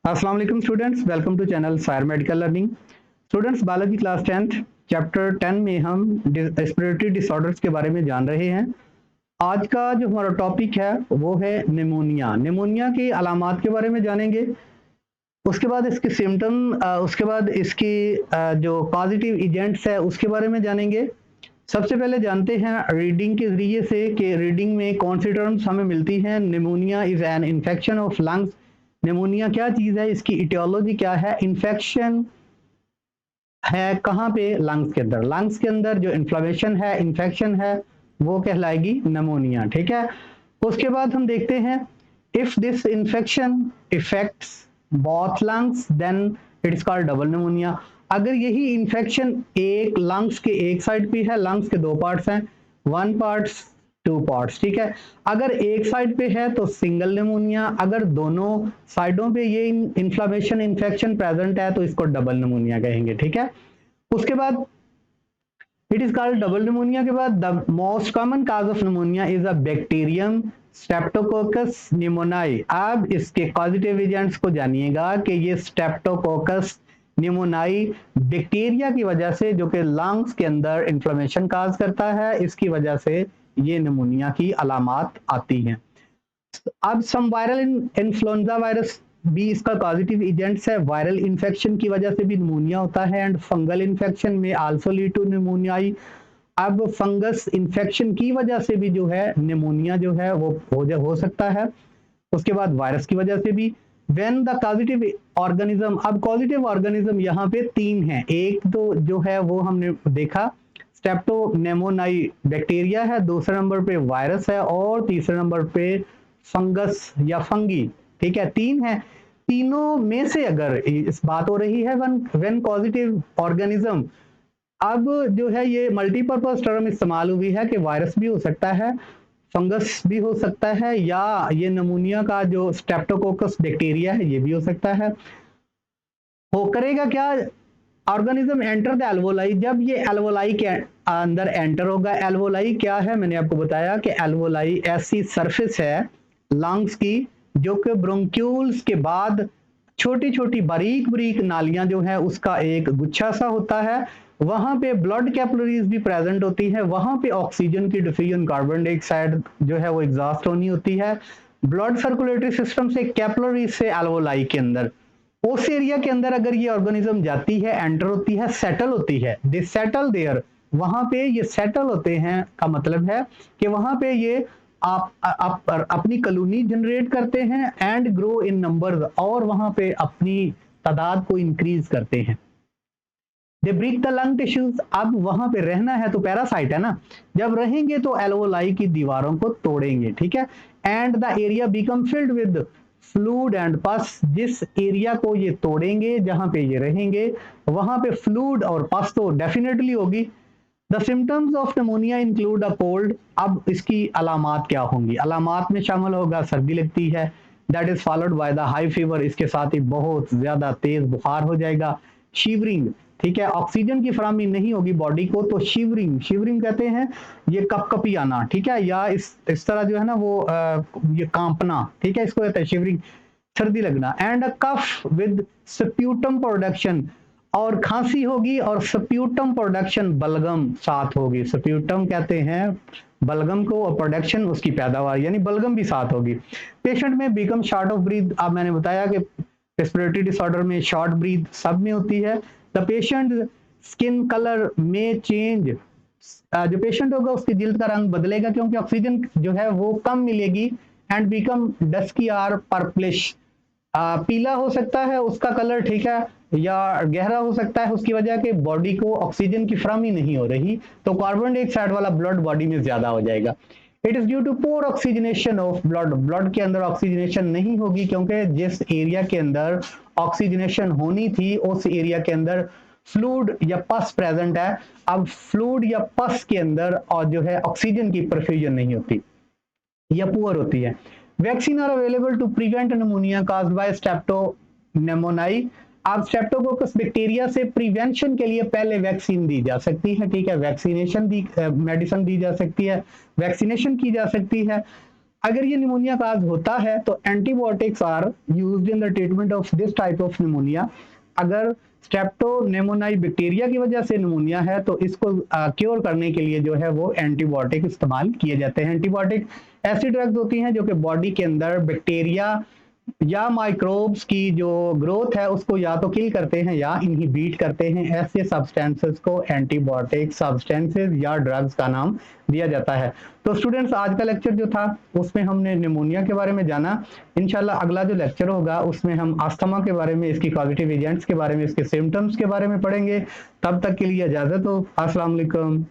अस्सलाम वालेकुम students, welcome to channel Sayar medical learning. Students, biology class 10th chapter 10 में हम रेस्पिरेटरी डिसऑर्डर्स के बारे में जान रहे हैं। आज का जो हमारा टॉपिक है वो है निमोनिया। निमोनिया की अलामात के बारे में जानेंगे, उसके बाद इसके सिम्टम, उसके बाद इसकी जो पॉजिटिव एजेंट्स है उसके बारे में जानेंगे। सबसे पहले जानते हैं रीडिंग के जरिए से कि रीडिंग में कौन सी टर्म्स हमें मिलती हैं। Pneumonia is an infection of lungs. Pneumonia क्या चीज़ है, इसकी इटियोलॉजी क्या है। इन्फेक्शन है कहाँ पे? लंग्स के अंदर। लंग्स के अंदर जो इन्फ्लेमेशन है, इन्फेक्शन है, वो कहलाएगी निमोनिया। ठीक है। उसके बाद हम देखते हैं if this infection affects both lungs then it is called double pneumonia. अगर यही इन्फेक्शन एक लंग्स के एक साइड पे है, लंग्स के दो पार्ट्स हैं, वन पार्ट्स टू पार्ट्स, ठीक है। अगर एक साइड पे है तो सिंगल निमोनिया, अगर दोनों साइडों पे ये इन्फ्लेमेशन इन्फेक्शन प्रेजेंट है तो इसको डबल निमोनिया कहेंगे। ठीक है। उसके बाद it is called double pneumonia के बाद the most common cause of pneumonia is a bacterium streptococcus pneumoniae. अब इसके पॉजिटिव एजेंट्स को जानिएगा कि ये स्ट्रेप्टोकोकस निमोनाई बैक्टीरिया की वजह से, जो कि लंग्स के अंदर इन्फ्लेमेशन काज करता है, इसकी वजह से ये निमोनिया की अलामात आती हैं। अब सम वायरल इन्फ्लुएंजा वायरस भी इसका पॉजिटिव एजेंट्स है। वायरल इन्फेक्शन की वजह से भी निमोनिया होता है एंड फंगल इन्फेक्शन में आल्सो लीड टू निमोनियाई। अब फंगस इन्फेक्शन की वजह से भी जो है निमोनिया जो है वो हो सकता है। उसके बाद वायरस की वजह से भी। व्हेन द पॉजिटिव ऑर्गेनिज्म, अब पॉजिटिव ऑर्गेनिज्म यहाँ पे तीन है। एक तो जो है वो हमने देखा स्ट्रेप्टोनेमोनाई बैक्टीरिया है, दूसरे नंबर पे वायरस है और तीसरे नंबर पे फंगस या फंगी। ठीक है, तीन है। तीनों में से अगर इस बात हो रही है व्हेन पॉजिटिव ऑर्गेनिज्म, अब जो है ये मल्टीपर्पज टर्म इस्तेमाल हुई है कि वायरस भी हो सकता है, फंगस भी हो सकता है, या ये नमूनिया का जो स्ट्रेप्टोकोकस बैक्टीरिया है ये भी हो सकता है। वो करेगा क्या? ऑर्गेनिज्म एंटर द एल्वोलाई, जब ये एल्वोलाई के अंदर एंटर होगा। एल्वोलाई क्या है? मैंने आपको बताया कि एल्वोलाई ऐसी सरफेस है लंग्स की जो कि ब्रोंक्यूल्स के बाद छोटी छोटी बारीक बारीक नालियां जो है उसका एक गुच्छा सा होता है। वहां पे ब्लड कैपिलरीज भी प्रेजेंट होती है, वहां पे ऑक्सीजन की डिफ्यूजन, कार्बन डाइऑक्साइड जो है वो एग्जॉस्ट होनी होती है ब्लड सर्कुलेटरी सिस्टम से कैपिलरीज से एल्वोलाई के अंदर। उस एरिया के अंदर अगर ये ऑर्गेनिज्म जाती है, एंटर होती है, सेटल होती है, दे सेटल देयर, वहां पे ये सेटल होते हैं का मतलब है कि वहां पे ये आप अपनी कॉलोनी जनरेट करते हैं एंड ग्रो इन नंबर्स, और वहां पे अपनी तादाद को इंक्रीज करते हैं। दे ब्रीक द लंग टिश्यूज, अब वहां पे रहना है तो पैरासाइट है ना, जब रहेंगे तो एल्वोलाई की दीवारों को तोड़ेंगे। ठीक है। And the area become filled with fluid and पस, जिस एरिया को ये तोड़ेंगे, जहां पे ये रहेंगे, वहां पे फ्लूड और पस तो डेफिनेटली होगी। The symptoms of pneumonia include a cold, अब इसकी अलामात क्या होंगी? अलामात में शामिल होगा सर्दी लगती है, that is followed by the high fever, इसके साथ ही बहुत ज्यादा तेज बुखार हो जाएगा। शिवरिंग, ठीक है, ऑक्सीजन की फराहमी नहीं होगी बॉडी को तो शिवरिंग, शिवरिंग कहते हैं ये कपकपी आना, ठीक है, या इस तरह जो है ना वो ये कांपना, ठीक है, इसको कहते हैं शिवरिंग, सर्दी लगना। And a cough with sputum production, और खांसी होगी और स्प्यूटम प्रोडक्शन, बलगम साथ होगी। स्प्यूटम कहते हैं बलगम को, और प्रोडक्शन उसकी पैदावार, यानी बलगम भी साथ होगी। पेशेंट में बिकम शॉर्ट ऑफ ब्रीथ, अब मैंने बताया कि रेस्पिरेटरी डिसऑर्डर में शॉर्ट ब्रीथ सब में होती है। द पेशेंट स्किन कलर में चेंज, जो पेशेंट होगा उसकी जिल्द का रंग बदलेगा क्योंकि ऑक्सीजन जो है वो कम मिलेगी। And become dusky or purplish, पीला हो सकता है उसका कलर, ठीक है, या गहरा हो सकता है उसकी वजह के बॉडी को ऑक्सीजन की फराहमी नहीं हो रही तो कार्बन डाइऑक्साइड वाला ब्लड बॉडी में ज्यादा हो जाएगा। It is due to poor oxygenation of blood, blood के अंदर ऑक्सीजनेशन नहीं होगी क्योंकि जिस एरिया के अंदर ऑक्सीजनेशन होनी थी उस एरिया के अंदर फ्लूड या पस प्रेजेंट है। अब फ्लूड या पस के अंदर और जो है ऑक्सीजन की परफ्यूजन नहीं होती या पुअर होती है। Vaccine are available to prevent pneumonia caused by streptopneumoniae, अब स्ट्रेप्टोकोकस बैक्टीरिया से प्रिवेंशन के लिए पहले वैक्सीन दी जा सकती है। ठीक है, वैक्सीनेशन दी, मेडिसिन दी जा सकती है, वैक्सीनेशन की जा सकती है। अगर ये निमोनिया काज होता है तो antibiotics are used in the treatment of this type of pneumonia. अगर स्ट्रेप्टोनेमोनाई बैक्टीरिया की वजह से निमोनिया है तो इसको क्योर करने के लिए जो है वो एंटीबायोटिक इस्तेमाल किए जाते हैं। एंटीबायोटिक ऐसी ड्रग्स होती हैं जो कि बॉडी के अंदर बैक्टीरिया या माइक्रोब्स की जो ग्रोथ है उसको या तो किल करते हैं या इनहिबिट करते हैं। ऐसे सब्सटेंसेस को एंटीबायोटिक सब्सटेंसेस या ड्रग्स का नाम दिया जाता है। तो स्टूडेंट्स, आज का लेक्चर जो था उसमें हमने निमोनिया के बारे में जाना। इंशाल्लाह अगला जो लेक्चर होगा उसमें हम अस्थमा के बारे में, इसकी कॉजेटिव एजेंट्स के बारे में, इसके सिम्टम्स के बारे में पढ़ेंगे। तब तक के लिए इजाजत हो। अस्सलाम वालेकुम।